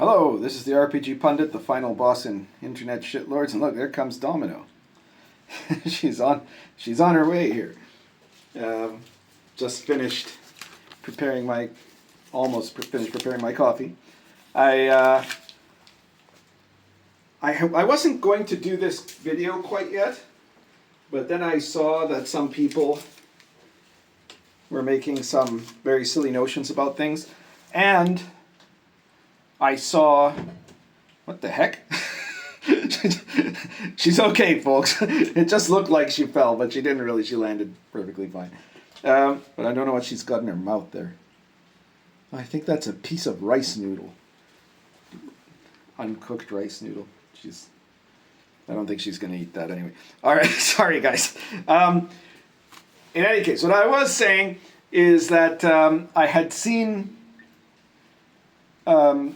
Hello, this is the RPG Pundit, the final boss in Internet Shitlords, and look, there comes Domino. she's on her way here. Just finished preparing my, finished preparing my coffee. I wasn't going to do this video quite yet, but then I saw that some people were making some very silly notions about things, and I saw, what the heck? She's okay, folks. It just looked like she fell, but she didn't really. She landed perfectly fine. But I don't know what she's got in her mouth there. I think that's a piece of rice noodle. Uncooked rice noodle. I don't think she's going to eat that anyway. All right, sorry guys. In any case, what I was saying is that I had seen...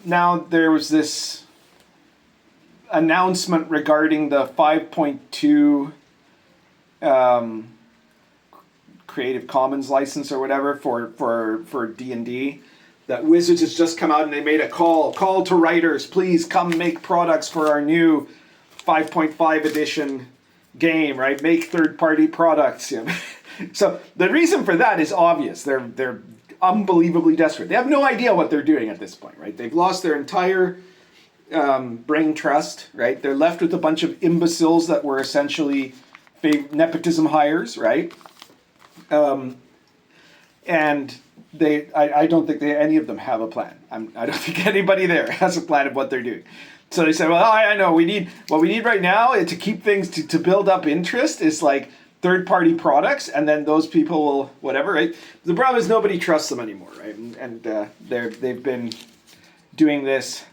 now there was this announcement regarding the 5.2 Creative Commons license or whatever for D&D, that Wizards has just come out and they made a call to writers, please come make products for our new 5.5 edition game, right? Make third-party products. So the reason for that is obvious. They're unbelievably desperate. They have no idea what they're doing at this point, right? They've lost their entire brain trust, right? They're left with a bunch of imbeciles that were essentially nepotism hires, right? And I don't think any of them have a plan. I don't think anybody there has a plan of what they're doing. So they said, well, I know what we need right now is to keep things to build up interest is like third-party products, and then those people will whatever, right? The problem is nobody trusts them anymore, right? And they've been doing this.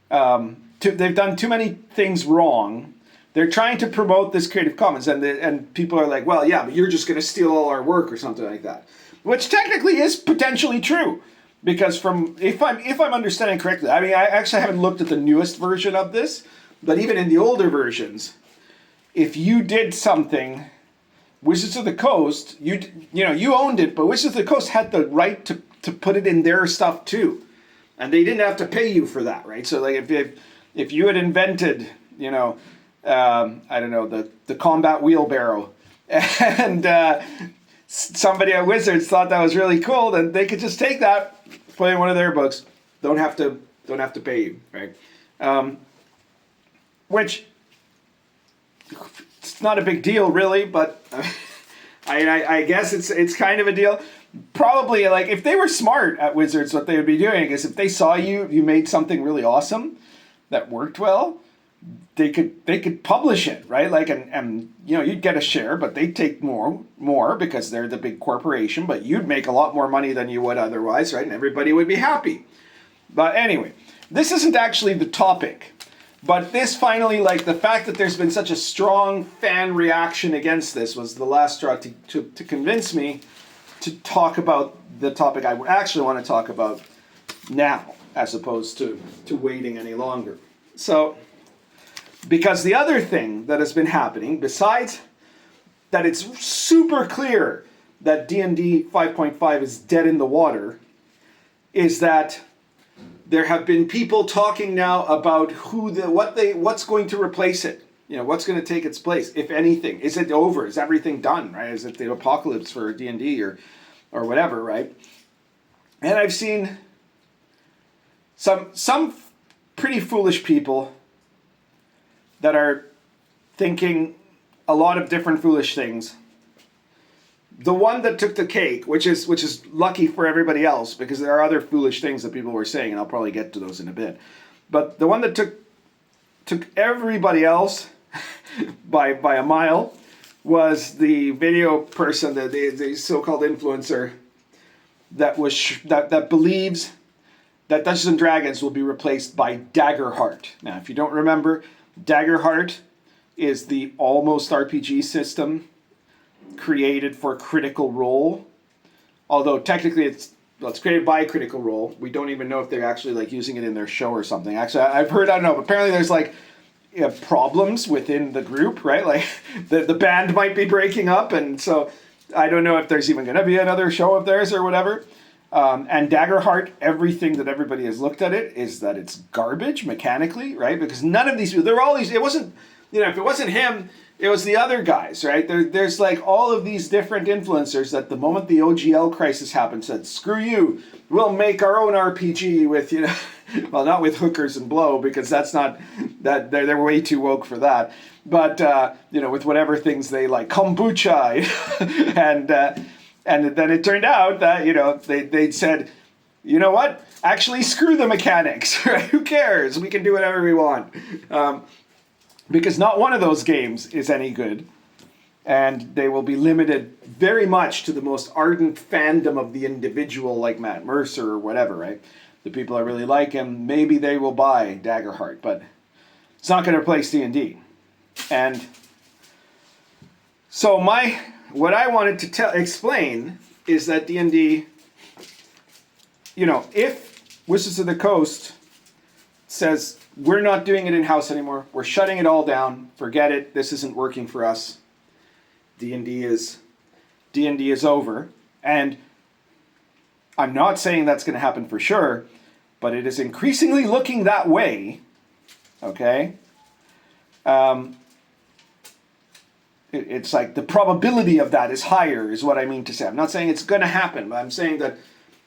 They've done too many things wrong. They're trying to promote this Creative Commons, and people are like, well, yeah, but you're just going to steal all our work or something like that, which technically is potentially true, because if I'm understanding correctly, I mean, I actually haven't looked at the newest version of this, but even in the older versions, if you did something, Wizards of the Coast, you owned it, but Wizards of the Coast had the right to put it in their stuff too, and they didn't have to pay you for that, right? So like if you had invented, I don't know, the combat wheelbarrow, and somebody at Wizards thought that was really cool, then they could just take that, put it in one of their books, don't have to pay you, right? Which, it's not a big deal really, but I guess it's kind of a deal. Probably, like, if they were smart at Wizards, what they would be doing is if they saw you made something really awesome that worked well, they could publish it, right? Like, and you'd get a share, but they'd take more because they're the big corporation, but you'd make a lot more money than you would otherwise, right? And everybody would be happy. But anyway, this isn't actually the topic. But this finally, like, the fact that there's been such a strong fan reaction against this was the last straw to convince me to talk about the topic I actually want to talk about now, as opposed to waiting any longer. So, because the other thing that has been happening, besides that it's super clear that D&D 5.5 is dead in the water, is that there have been people talking now about what's going to replace it. What's going to take its place, if anything. Is it over? Is everything done, right? Is it the apocalypse for D&D or whatever, right? And I've seen some pretty foolish people that are thinking a lot of different foolish things. The one that took the cake, which is lucky for everybody else, because there are other foolish things that people were saying, and I'll probably get to those in a bit. But the one that took everybody else by a mile was the video person, the so-called influencer that believes that Dungeons and Dragons will be replaced by Daggerheart. Now, if you don't remember, Daggerheart is the almost RPG system created for Critical Role, although technically it's created by Critical Role. We don't even know if they're actually like using it in their show or something. Actually, I've heard, I don't know, but apparently there's like problems within the group, right? Like the band might be breaking up, and so I don't know if there's even going to be another show of theirs or whatever. And Daggerheart, everything that everybody has looked at it is that it's garbage mechanically, right? Because none of these people, there were all these, it wasn't, if it wasn't him, it was the other guys, right? There's like all of these different influencers that the moment the OGL crisis happened said, screw you, we'll make our own RPG with, well, not with hookers and blow, because that's not, they're way too woke for that. But, with whatever things they like, kombucha, and then it turned out that, they said, you know what? Actually, screw the mechanics, right? Who cares? We can do whatever we want. Because not one of those games is any good. And they will be limited very much to the most ardent fandom of the individual, like Matt Mercer or whatever, right? The people that really like him, maybe they will buy Daggerheart, but it's not going to replace D&D. And so what I wanted to explain is that D&D, if Wizards of the Coast says, we're not doing it in-house anymore, we're shutting it all down, forget it, this isn't working for us, D&D is over. And I'm not saying that's going to happen for sure, but it is increasingly looking that way, okay? It's like the probability of that is higher, is what I mean to say. I'm not saying it's going to happen, but I'm saying that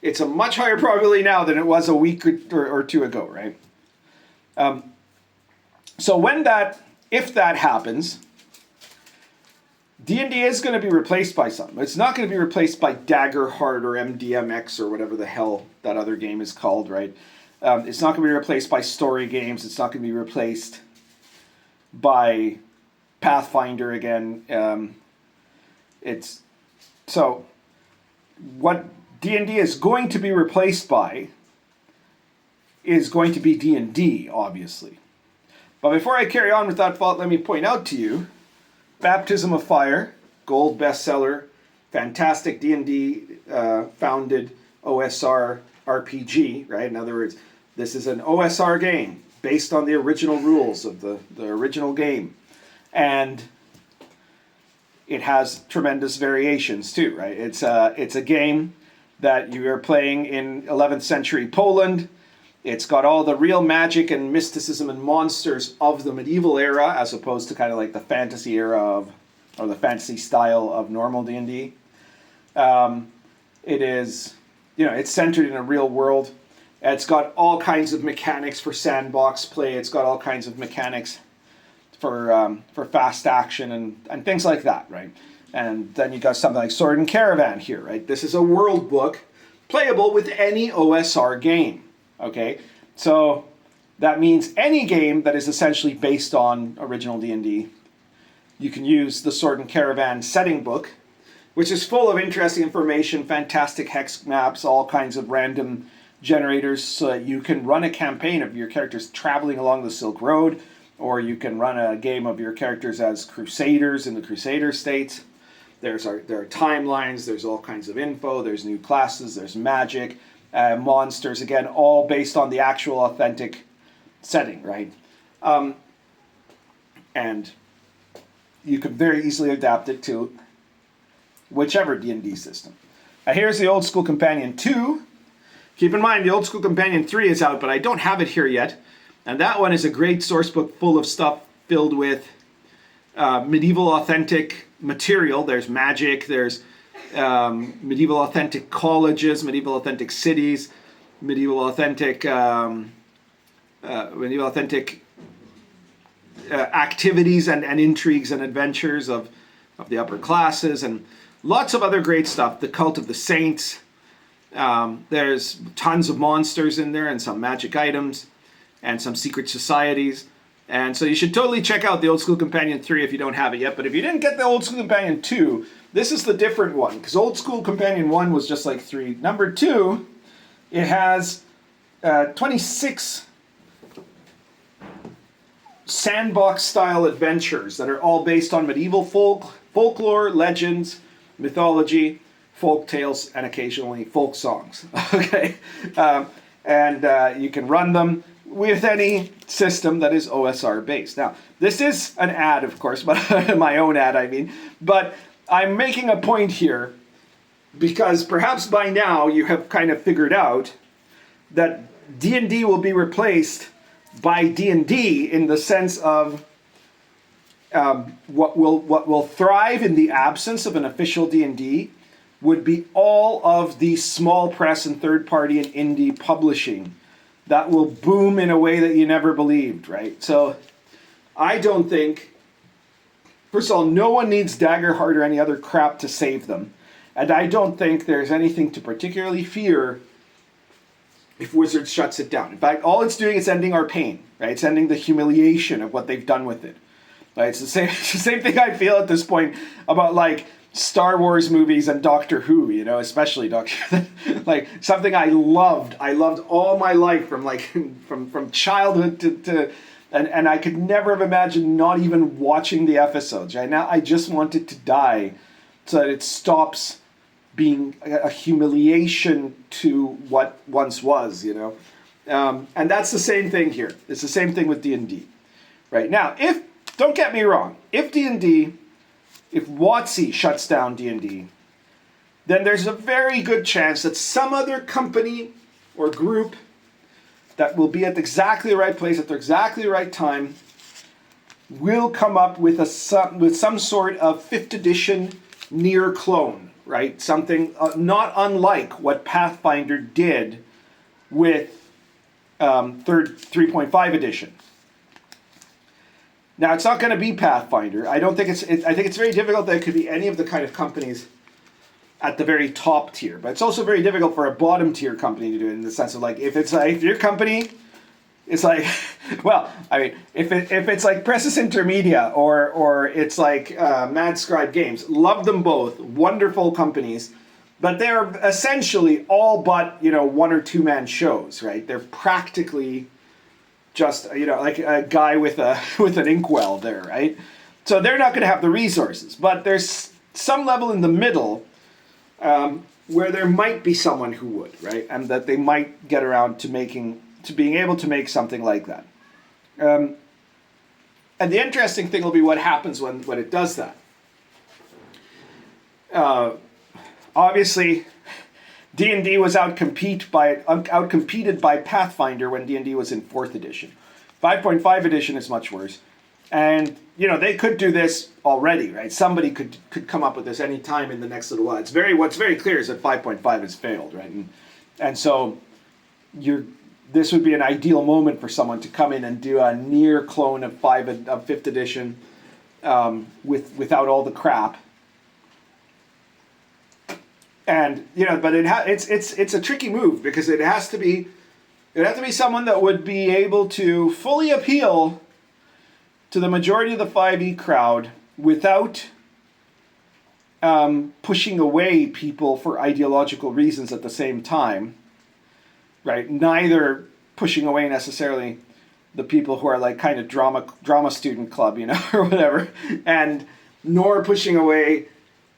it's a much higher probability now than it was a week or two ago, right? So if that happens, D&D is going to be replaced by something. It's not going to be replaced by Daggerheart or MDMX or whatever the hell that other game is called, right? It's not going to be replaced by story games. It's not going to be replaced by Pathfinder again. So what D&D is going to be replaced by is going to be D&D, obviously. But before I carry on with that thought, let me point out to you, Baptism of Fire, gold bestseller, fantastic D&D founded OSR RPG, right? In other words, this is an OSR game based on the original rules of the original game. And it has tremendous variations too, right? It's a game that you are playing in 11th century Poland. It's got all the real magic and mysticism and monsters of the medieval era, as opposed to kind of like the fantasy era or the fantasy style of normal D&D. It is, it's centered in a real world. It's got all kinds of mechanics for sandbox play. It's got all kinds of mechanics for fast action and things like that, right? And then you got something like Sword and Caravan here, right? This is a world book playable with any OSR game. Okay, so that means any game that is essentially based on original D&D, you can use the Sword and Caravan setting book, which is full of interesting information, fantastic hex maps, all kinds of random generators, so that you can run a campaign of your characters traveling along the Silk Road, or you can run a game of your characters as crusaders in the Crusader states. There are timelines, there's all kinds of info, there's new classes, there's magic, monsters, again, all based on the actual authentic setting, right? And you can very easily adapt it to whichever D&D system. Here's the Old School Companion 2. Keep in mind, the Old School Companion 3 is out, but I don't have it here yet. And that one is a great source book full of stuff filled with medieval authentic material. There's magic, there's medieval authentic colleges, medieval authentic cities, medieval authentic activities and intrigues and adventures of the upper classes, and lots of other great stuff. The Cult of the Saints. There's tons of monsters in there and some magic items and some secret societies. And so you should totally check out the Old School Companion 3 if you don't have it yet. But if you didn't get the Old School Companion 2, this is the different one. Because Old School Companion 1 was just like 3. Number 2, it has 26 sandbox-style adventures that are all based on medieval folklore, legends, mythology, folk tales, and occasionally folk songs. Okay? And you can run them with any system that is OSR based. Now, this is an ad, of course, but my own ad, I mean. But I'm making a point here because perhaps by now you have kind of figured out that D&D will be replaced by D&D in the sense of what will thrive in the absence of an official D&D would be all of the small press and third party and indie publishing that will boom in a way that you never believed, right? So I don't think, first of all, no one needs Daggerheart or any other crap to save them. And I don't think there's anything to particularly fear if Wizards shuts it down. In fact, all it's doing is ending our pain, right? It's ending the humiliation of what they've done with it. Right? It's the same thing I feel at this point about like Star Wars movies and Doctor Who, you know, especially Doctor like something I loved all my life from like from childhood to and I could never have imagined not even watching the episodes. Right now I just want it to die so that it stops being a humiliation to what once was, you know. And that's the same thing here. It's the same thing with D&D. Right now, don't get me wrong, if WotC shuts down D&D, then there's a very good chance that some other company or group that will be at exactly the right place at the exactly right time will come up with some sort of 5th edition near clone, right? Something not unlike what Pathfinder did with 3.5 edition. Now, it's not going to be Pathfinder. I think it's very difficult that it could be any of the kind of companies at the very top tier. But it's also very difficult for a bottom tier company to do it in the sense of like, if your company, it's like, well, I mean, if it's like Presses Intermedia or it's like Mad Scribe Games, love them both, wonderful companies, but they're essentially all but, you know, 1 or 2 man shows, right? They're practically just, you know, like a guy with an inkwell there, right? So they're not going to have the resources. But there's some level in the middle where there might be someone who would, right? And that they might get around to being able to make something like that. And the interesting thing will be what happens when it does that. Obviously, D&D was outcompeted by Pathfinder when D&D was in 4th edition. 5.5 edition is much worse. And, you know, they could do this already, right? Somebody could come up with this any time in the next little while. What's very clear is that 5.5 has failed, right? And so this would be an ideal moment for someone to come in and do a near clone of 5th edition without all the crap. And, you know, but it's a tricky move because it has to be someone that would be able to fully appeal to the majority of the 5e crowd without pushing away people for ideological reasons at the same time, right? Neither pushing away necessarily the people who are like kind of drama student club, you know, or whatever, and nor pushing away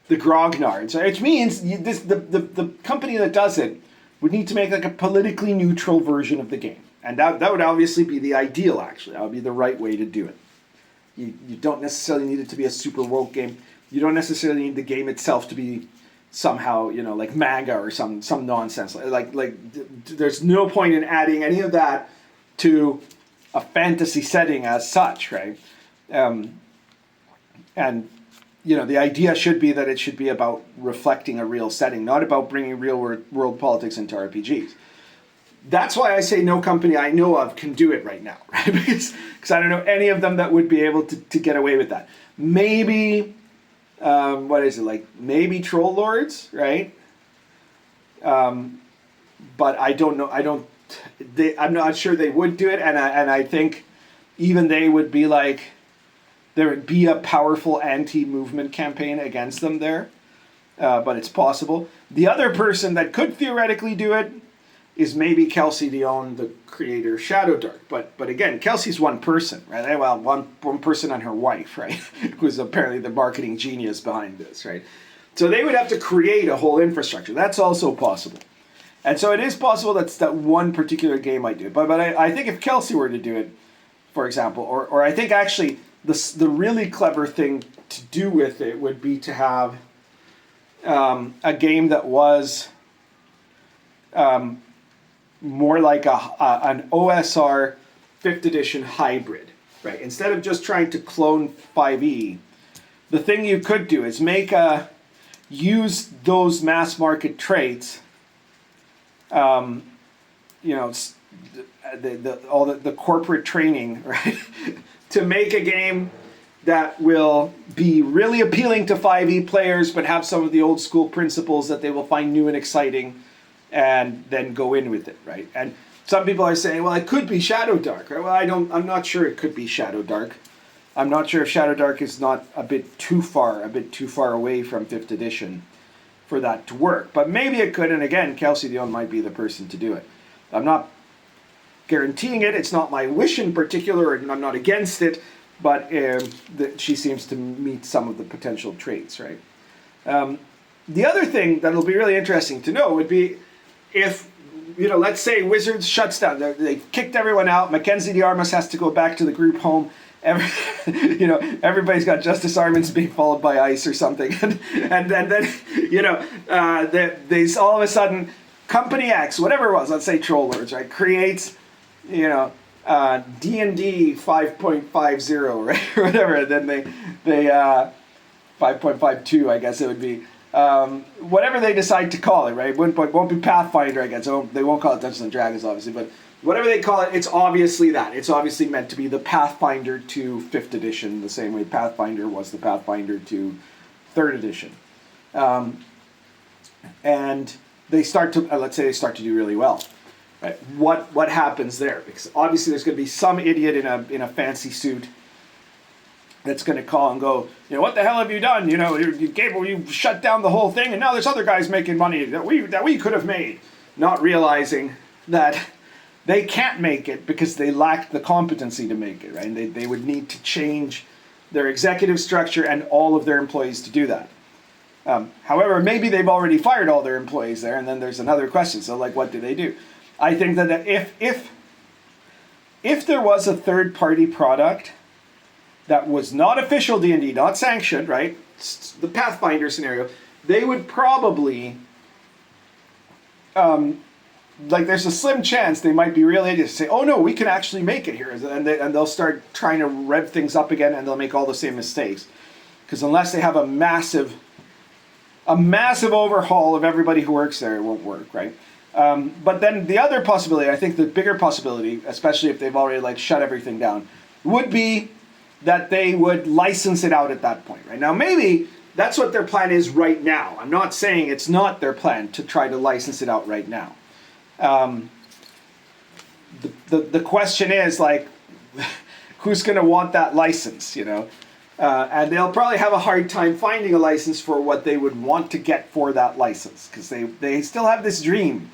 the grognards. Which means the company that does it would need to make like a politically neutral version of the game. And that would obviously be the ideal, actually. That would be the right way to do it. You don't necessarily need it to be a super woke game. You don't necessarily need the game itself to be somehow, you know, like MAGA or some nonsense. Like there's no point in adding any of that to a fantasy setting as such, right? And you know, the idea should be that it should be about reflecting a real setting, not about bringing real world politics into RPGs. That's why I say no company I know of can do it right now, right? Because I don't know any of them that would be able to get away with that. Maybe, what is it, like maybe Troll Lords, right? But I don't know. I'm not sure they would do it, and I think even they would be like, there would be a powerful anti-movement campaign against them there, but it's possible. The other person that could theoretically do it is maybe Kelsey Dion, the creator of Shadowdark. But again, Kelsey's one person, right? Well, one person and her wife, right? Who's apparently the marketing genius behind this, right? So they would have to create a whole infrastructure. That's also possible. And so it is possible that one particular game might do it. But I think if Kelsey were to do it, for example, or I think actually the really clever thing to do with it would be to have a game that was more like an OSR 5th edition hybrid, right? Instead of just trying to clone 5e, the thing you could do is use those mass market traits, all the corporate training, right, to make a game that will be really appealing to 5e players, but have some of the old school principles that they will find new and exciting, and then go in with it, right? And some people are saying, well, it could be Shadow Dark, right? Well, I'm not sure it could be Shadow Dark. I'm not sure if Shadow Dark is not a bit too far away from 5th edition for that to work. But maybe it could, and again, Kelsey Dion might be the person to do it. I'm not guaranteeing it. It's not my wish in particular, and I'm not against it, but she seems to meet some of the potential traits, right? The other thing that'll be really interesting to know would be if, let's say Wizards shuts down. They kicked everyone out. Mackenzie de Armas has to go back to the group home. Everybody's got Justice Armins being followed by ice or something. And then, they all of a sudden, Company X, whatever it was, let's say Troll Lords, right, creates, D&D 5.50, right, or whatever. And then they 5.52, I guess it would be. Whatever they decide to call it, right? It won't be Pathfinder, I guess. They won't call it Dungeons and Dragons, obviously, but whatever they call it, it's obviously that. It's obviously meant to be the Pathfinder to 5th edition, the same way Pathfinder was the Pathfinder to 3rd edition. And they start to, let's say they start to do really well. Right? What happens there? Because obviously there's going to be some idiot in a fancy suit that's going to call and go, what the hell have you done? You shut down the whole thing, and now there's other guys making money that we could have made, not realizing that they can't make it because they lack the competency to make it, right? And they would need to change their executive structure and all of their employees to do that. However, maybe they've already fired all their employees there, and then there's another question. So, what do they do? I think that if there was a third-party product that was not official D&D, not sanctioned, right? It's the Pathfinder scenario, they would probably, there's a slim chance they might be really idiots to say, oh no, we can actually make it here. And they'll start trying to rev things up again, and they'll make all the same mistakes. Because unless they have a massive overhaul of everybody who works there, it won't work, right? But then the other possibility, I think the bigger possibility, especially if they've already shut everything down, would be that they would license it out at that point, right? Now, maybe that's what their plan is right now. I'm not saying it's not their plan to try to license it out right now. The question is, who's going to want that license, and they'll probably have a hard time finding a license for what they would want to get for that license, because they still have this dream.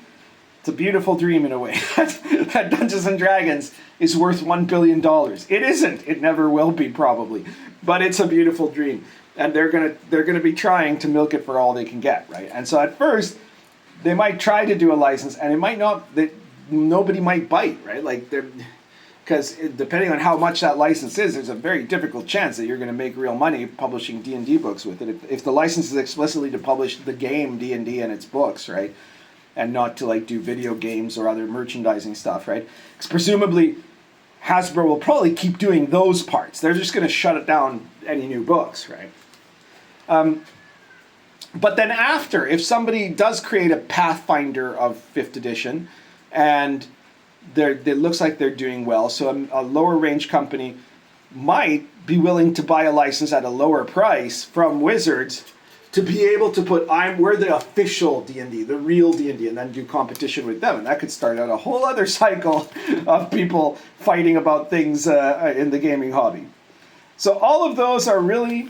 It's a beautiful dream in a way that Dungeons and Dragons is worth $1 billion. It isn't. It never will be, probably. But it's a beautiful dream, and they're gonna be trying to milk it for all they can get, right? And so at first, they might try to do a license, and it might not. Nobody might bite, right? Because depending on how much that license is, there's a very difficult chance that you're going to make real money publishing D&D books with it. If the license is explicitly to publish the game D&D and its books, right? And not to do video games or other merchandising stuff, right? Because presumably Hasbro will probably keep doing those parts. They're just going to shut it down any new books, right? But then after, if somebody does create a Pathfinder of 5th edition, and it looks like they're doing well, so a lower range company might be willing to buy a license at a lower price from Wizards to be able to put, we're the official D&D, the real D&D, and then do competition with them. And that could start out a whole other cycle of people fighting about things in the gaming hobby. So all of those are really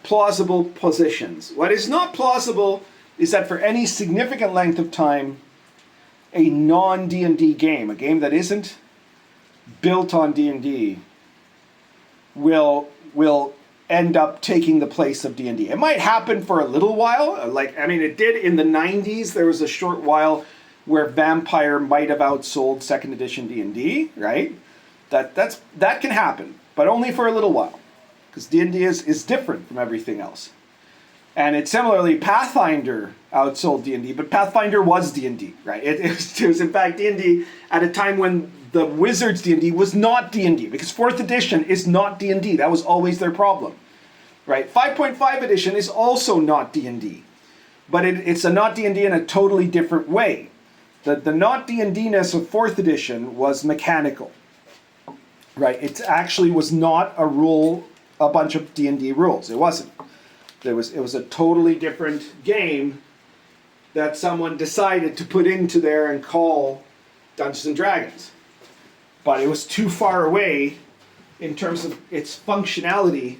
plausible positions. What is not plausible is that for any significant length of time, a non-D&D game, a game that isn't built on D&D, will end up taking the place of D&D. It might happen for a little while. It did in the 90s. There was a short while where Vampire might have outsold 2nd edition D&D, right? That can happen, but only for a little while, because D&D is different from everything else. And it similarly, Pathfinder outsold D&D, but Pathfinder was D&D, right? It was in fact D&D at a time when the Wizards D&D was not D&D, because 4th edition is not D&D. That was always their problem, right? 5.5 edition is also not D&D, but it's a not D&D in a totally different way. The not D&D-ness of 4th edition was mechanical, right? It actually was not a bunch of D&D rules. It wasn't. It was a totally different game that someone decided to put into there and call Dungeons and Dragons. But it was too far away in terms of its functionality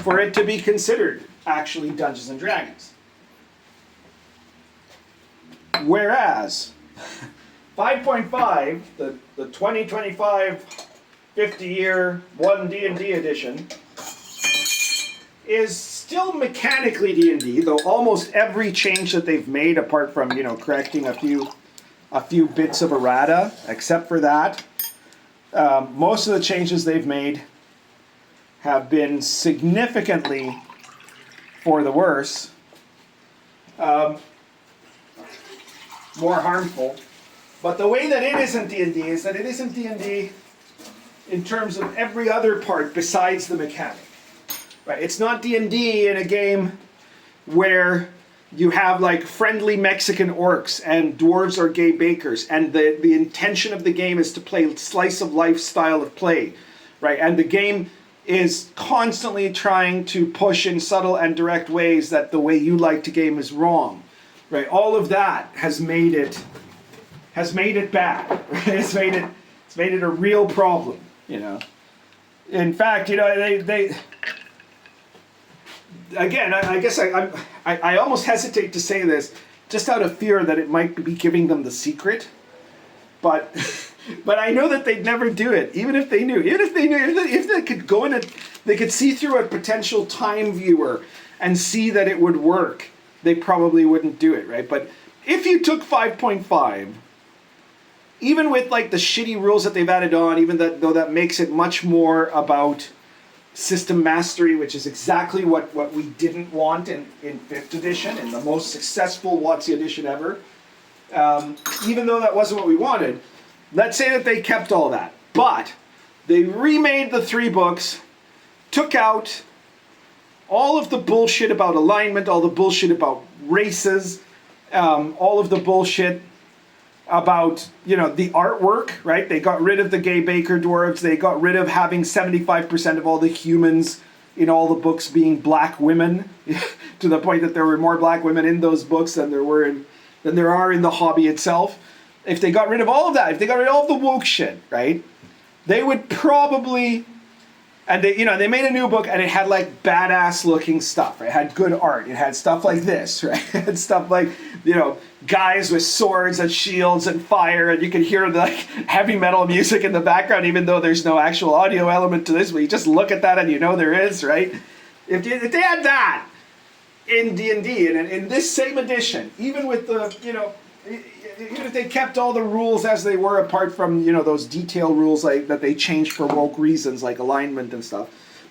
for it to be considered actually Dungeons and Dragons. Whereas 5.5, the 2025 50-year 1 D&D edition, is still mechanically D&D, though almost every change that they've made, apart from, correcting a few bits of errata, except for that, most of the changes they've made have been significantly for the worse, more harmful. But the way that it isn't D&D is that it isn't D&D in terms of every other part besides the mechanic. Right? It's not D&D in a game where you have like friendly Mexican orcs and dwarves or gay bakers, and the intention of the game is to play slice of life style of play, right? And the game is constantly trying to push in subtle and direct ways that the way you like to game is wrong, right? All of that has made it bad. Right? It's made it a real problem, In fact, they again, I guess I almost hesitate to say this just out of fear that it might be giving them the secret, but I know that they'd never do it, even if they knew. If they could go in they could see through a potential time viewer and see that it would work, they probably wouldn't do it, right? But if you took 5.5, even with like the shitty rules that they've added on, even though that makes it much more about system mastery, which is exactly what we didn't want in 5th edition, in the most successful WotC edition ever. Even though that wasn't what we wanted, let's say that they kept all that. But they remade the 3 books, took out all of the bullshit about alignment, all the bullshit about races, all of the bullshit about, the artwork, right? They got rid of the gay baker dwarves. They got rid of having 75% of all the humans in all the books being black women, to the point that there were more black women in those books than there are in the hobby itself. If they got rid of all of that, if they got rid of all of the woke shit, right? They would probably, and they made a new book and it had like badass looking stuff. Right? It had good art. It had stuff like this, right? It had stuff like, guys with swords and shields and fire, and you can hear the like heavy metal music in the background, even though there's no actual audio element to this. But you just look at that and there is, right? If they had that in D&D and in this same edition, even with the, even if they kept all the rules as they were, apart from those detail rules like that they changed for woke reasons, like alignment and stuff,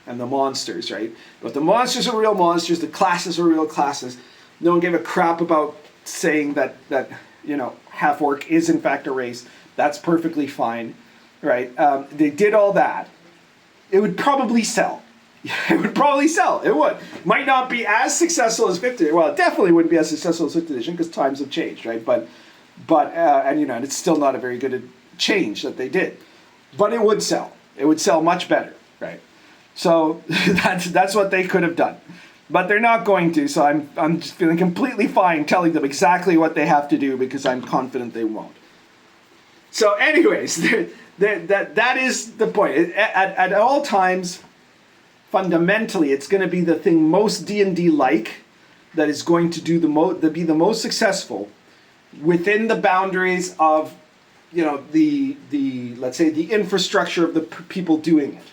and the monsters, right? But the monsters are real monsters, the classes are real classes. No one gave a crap about saying that half orc is in fact a race. That's perfectly fine, right? They did all that. It would probably sell. It would probably sell. It would. Might not be as successful as 5th edition. Well, it definitely wouldn't be as successful as 5th edition because times have changed, right? But and it's still not a very good change that they did. But it would sell. It would sell much better, right? So that's what they could have done. But they're not going to, so I'm just feeling completely fine telling them exactly what they have to do because I'm confident they won't. So anyways, that is the point. At all times, fundamentally, it's going to be the thing most D&D-like that is going to be the most successful within the boundaries of, the let's say the infrastructure of the people doing it.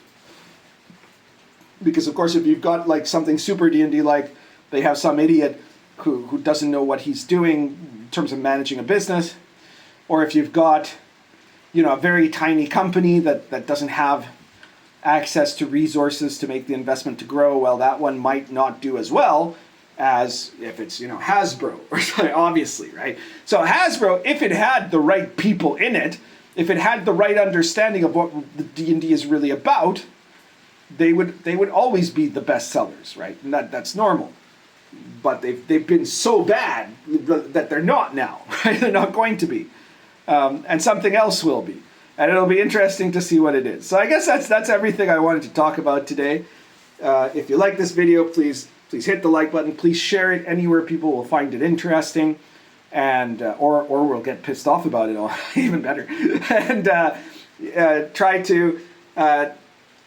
Because of course, if you've got like something super D&D like, they have some idiot who doesn't know what he's doing in terms of managing a business, or if you've got, a very tiny company that doesn't have access to resources to make the investment to grow, well, that one might not do as well as if it's, you know, Hasbro or something, obviously, right? So Hasbro, if it had the right people in it, if it had the right understanding of what the D&D is really about, they would always be the best sellers, right? And that's normal. But they've been so bad that they're not now, right? They're not going to be. And something else will be. And it'll be interesting to see what it is. So I guess that's everything I wanted to talk about today. If you like this video, please hit the like button. Please share it anywhere people will find it interesting, and or will get pissed off about it all, even better. And try to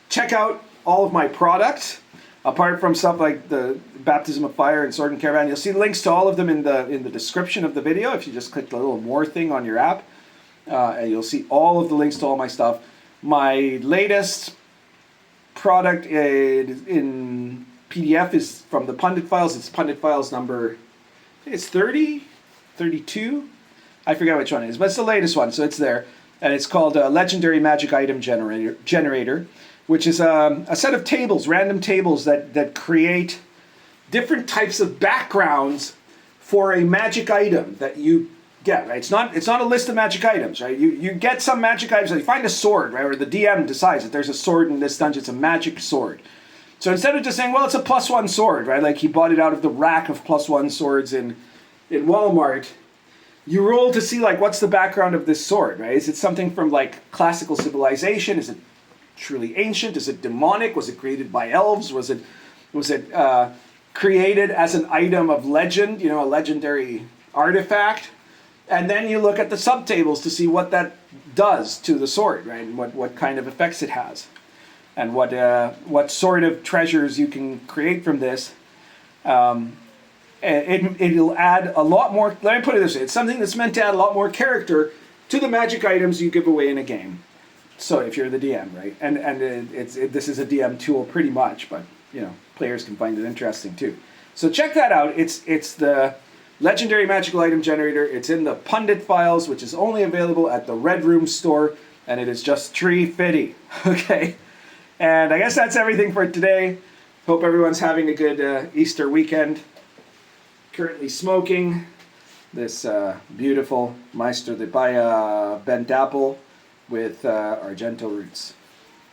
check out all of my products. Apart from stuff like the Baptism of Fire and Sword and Caravan, you'll see links to all of them in the description of the video. If you just click the little more thing on your app, and you'll see all of the links to all my stuff. My latest product in PDF is from the Pundit Files. It's Pundit Files number, I think it's 30, 32. I forget which one it is, but it's the latest one, so it's there. And it's called Legendary Magic Item Generator, which is a set of tables, random tables that create different types of backgrounds for a magic item that you get. Right? It's not a list of magic items, right? You get some magic items. You find a sword, right? Or the DM decides that there's a sword in this dungeon. It's a magic sword. So instead of just saying, well, it's a +1 sword, right? Like he bought it out of the rack of +1 swords in Walmart. You roll to see like what's the background of this sword, right? Is it something from like classical civilization? Is it truly ancient? Is it demonic? Was it created by elves? Was it created as an item of legend? You know, a legendary artifact. And then you look at the subtables to see what that does to the sword, right? And what kind of effects it has, and what sort of treasures you can create from this. It'll add a lot more. Let me put it this way: it's something that's meant to add a lot more character to the magic items you give away in a game. So if you're the DM, right, and this is a DM tool pretty much, but you know players can find it interesting too. So check that out. It's the Legendary Magical Item Generator. It's in the Pundit Files, which is only available at the Red Room store, and it is just $3.50. Okay, and I guess that's everything for today. Hope everyone's having a good Easter weekend. Currently smoking this beautiful Meister de Paya Bent Apple with Argento roots.